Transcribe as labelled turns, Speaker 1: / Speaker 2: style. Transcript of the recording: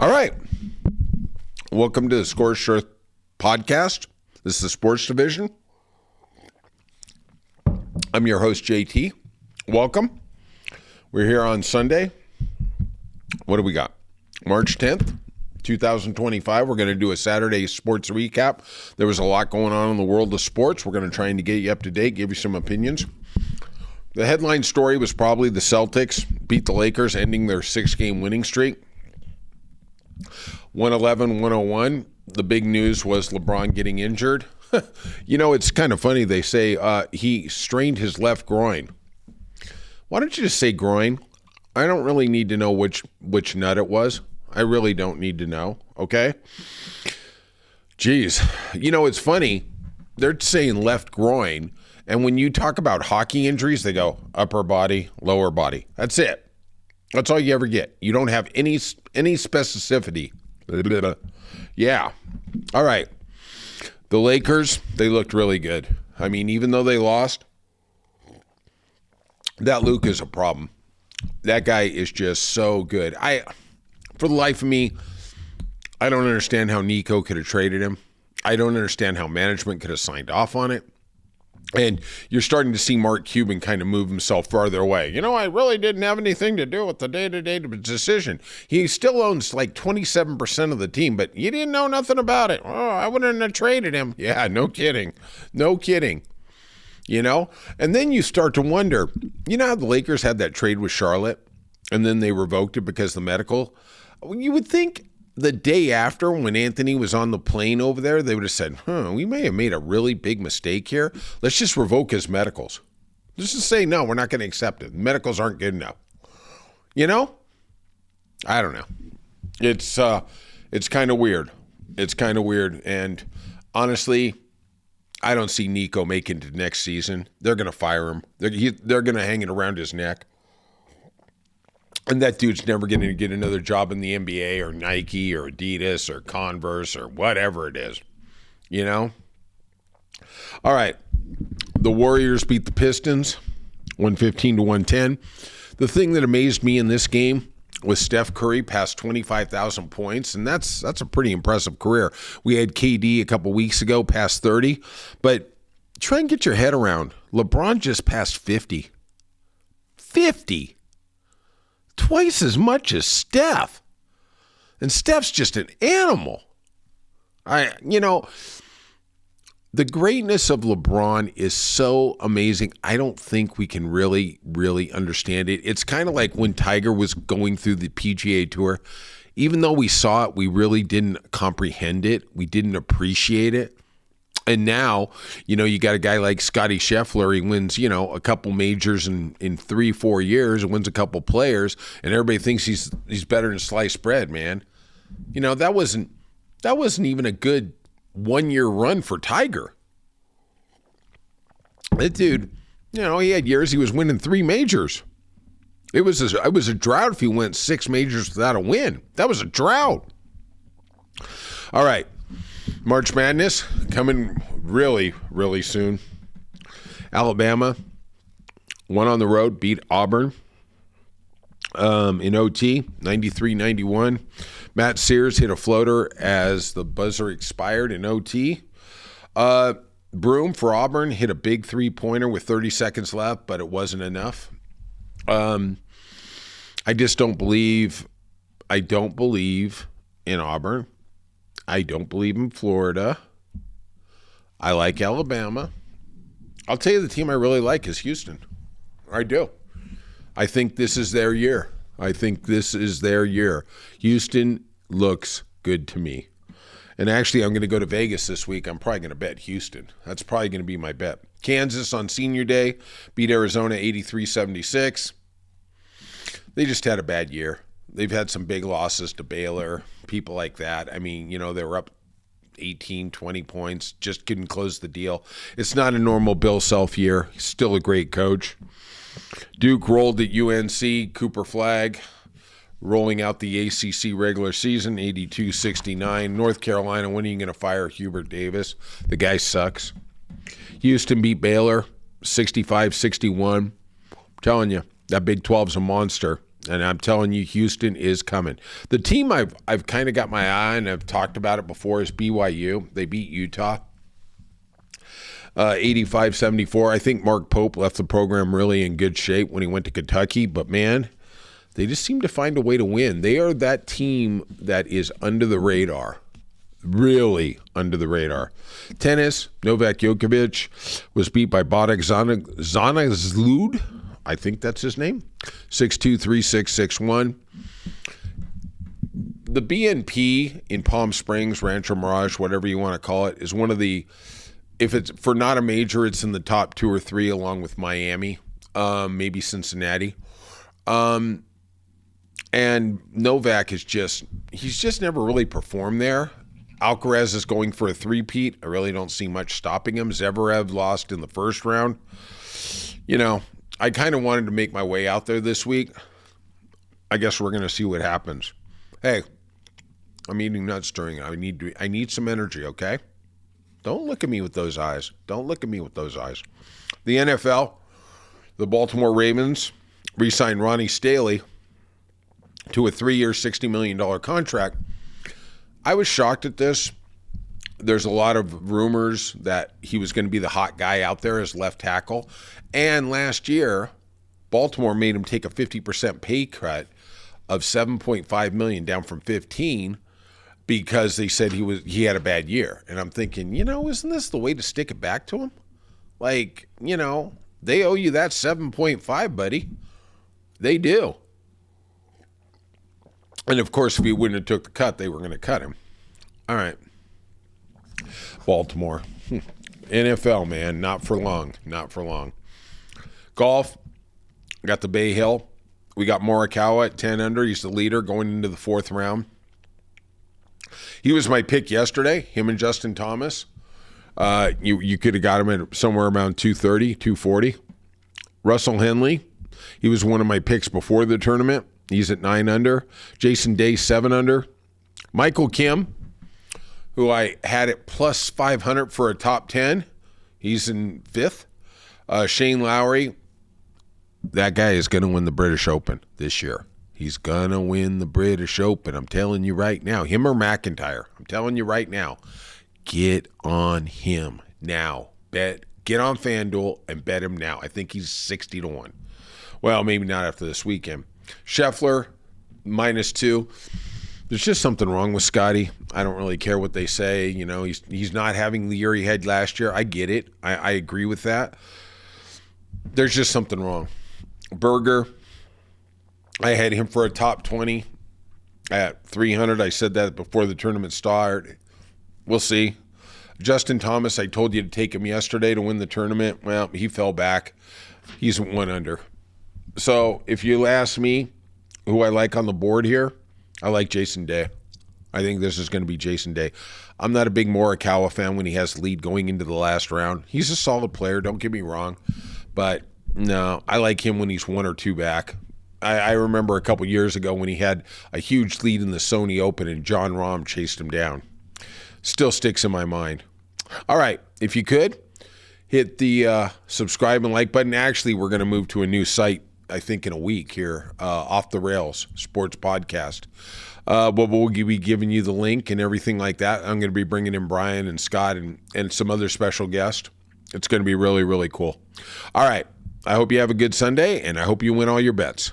Speaker 1: All right. Welcome to the Score Shirt podcast. This is the sports division. I'm your host, JT. Welcome. We're here on Sunday. What do we got? March 10th, 2025. We're going to do a Saturday sports recap. There was a lot going on in the world of sports. We're going to try and get you up to date, give you some opinions. The headline story was probably the Celtics beat the Lakers, ending their 6-game winning streak. 111-101. The big news was LeBron getting injured. You know, it's kind of funny. They say he strained his left groin. Why don't you just say groin? I don't really need to know which nut it was. I really don't need to know, okay? Jeez. You know, it's funny. They're saying left groin, and when you talk about hockey injuries, they go upper body, lower body. That's it. That's all you ever get. You don't have any specificity. Yeah. All right. The Lakers, they looked really good. I mean, even though they lost, that Luke is a problem. That guy is just so good. For the life of me, I don't understand how Nico could have traded him. I don't understand how management could have signed off on it. And you're starting to see Mark Cuban kind of move himself farther away. You know, I really didn't have anything to do with the day-to-day decision. He still owns like 27% of the team, but you didn't know nothing about it. Oh, I wouldn't have traded him. Yeah, no kidding. No kidding. You know? And then you start to wonder, you know how the Lakers had that trade with Charlotte and then they revoked it because of the medical? You would think the day after, when Anthony was on the plane over there, they would have said, we may have made a really big mistake here. Let's just revoke his medicals. Let's just say, no, we're not going to accept it. Medicals aren't good enough. You know? I don't know. It's kind of weird. It's kind of weird. And honestly, I don't see Nico making it to next season. They're going to fire him. They're going to hang it around his neck. And that dude's never going to get another job in the NBA or Nike or Adidas or Converse or whatever it is, you know? All right. The Warriors beat the Pistons 115-110. The thing that amazed me in this game was Steph Curry passed 25,000 points, and that's a pretty impressive career. We had KD a couple weeks ago past 30, but try and get your head around. LeBron just passed 50. 50. Twice as much as Steph. And Steph's just an animal. The greatness of LeBron is so amazing. I don't think we can really, really understand it. It's kind of like when Tiger was going through the PGA Tour. Even though we saw it, we really didn't comprehend it. We didn't appreciate it. And now, you got a guy like Scottie Scheffler. He wins, a couple majors in 3-4 years and wins a couple players, and everybody thinks he's better than sliced bread, man. That wasn't even a good 1-year run for Tiger. That dude, he had years he was winning 3 majors. It was a drought if he went 6 majors without a win. That was a drought. All right. March Madness coming really, really soon. Alabama won on the road, beat Auburn in OT, 93-91. Matt Sears hit a floater as the buzzer expired in OT. Broom for Auburn hit a big 3-pointer with 30 seconds left, but it wasn't enough. I don't believe in Auburn. I don't believe in Florida. I like Alabama. I'll tell you the team I really like is Houston. I do. I think this is their year. Houston looks good to me. And actually, I'm going to go to Vegas this week. I'm probably going to bet Houston. That's probably going to be my bet. Kansas on Senior Day beat Arizona 83-76. They just had a bad year. They've had some big losses to Baylor, people like that. I mean, they were up 18, 20 points, just couldn't close the deal. It's not a normal Bill Self year. He's still a great coach. Duke rolled at UNC, Cooper Flagg rolling out the ACC regular season, 82-69. North Carolina, when are you going to fire Hubert Davis? The guy sucks. Houston beat Baylor, 65-61. I'm telling you, that Big 12's a monster. And I'm telling you, Houston is coming. The team I've kind of got my eye on, and I've talked about it before, is BYU. They beat Utah 85-74. I think Mark Pope left the program really in good shape when he went to Kentucky. But, man, they just seem to find a way to win. They are that team that is under the radar. Really under the radar. Tennis, Novak Djokovic was beat by Botic Zanazlud. I think that's his name. 6-2, 3-6, 6-1. The BNP in Palm Springs, Rancho Mirage, whatever you want to call it, is one of the, if it's for not a major, it's in the top 2 or 3 along with Miami, maybe Cincinnati. And Novak he's just never really performed there. Alcaraz is going for a three-peat. I really don't see much stopping him. Zverev lost in the first round. You know, I kind of wanted to make my way out there this week. I guess we're going to see what happens. Hey, I'm eating nuts during it. I need some energy, okay? Don't look at me with those eyes. Don't look at me with those eyes. The NFL, the Baltimore Ravens re-signed Ronnie Staley to a 3-year, $60 million contract. I was shocked at this. There's a lot of rumors that he was going to be the hot guy out there as left tackle. And last year, Baltimore made him take a 50% pay cut of $7.5 million down from 15 because they said he had a bad year. And I'm thinking, isn't this the way to stick it back to him? Like, they owe you that 7.5, buddy. They do. And, of course, if he wouldn't have took the cut, they were going to cut him. All right. Baltimore. NFL, man. Not for long. Not for long. Golf. Got the Bay Hill. We got Morikawa at 10 under. He's the leader going into the 4th round. He was my pick yesterday, him and Justin Thomas. You could have got him at somewhere around 230, 240. Russell Henley. He was one of my picks before the tournament. He's at 9 under. Jason Day, 7 under. Michael Kim, who I had at plus 500 for a top 10. He's in 5th. Shane Lowry, that guy is going to win the British Open this year. He's going to win the British Open. I'm telling you right now. Him or McIntyre. I'm telling you right now. Get on him now. Get on FanDuel and bet him now. I think he's 60-1. Well, maybe not after this weekend. Scheffler, -2. There's just something wrong with Scotty. I don't really care what they say. He's not having the year he had last year. I get it. I agree with that. There's just something wrong. Berger, I had him for a top 20 at 300. I said that before the tournament started. We'll see. Justin Thomas, I told you to take him yesterday to win the tournament. Well, he fell back. He's 1 under. So if you ask me who I like on the board here, I like Jason Day. I think this is going to be Jason Day. I'm not a big Morikawa fan when he has the lead going into the last round. He's a solid player, don't get me wrong. But no, I like him when he's 1 or 2 back. I remember a couple years ago when he had a huge lead in the Sony Open and John Rahm chased him down. Still sticks in my mind. All right, if you could, hit the subscribe and like button. Actually, we're going to move to a new site, I think, in a week here, Off the Rails Sports Podcast. But we'll be giving you the link and everything like that. I'm going to be bringing in Brian and Scott and some other special guests. It's going to be really, really cool. All right. I hope you have a good Sunday, and I hope you win all your bets.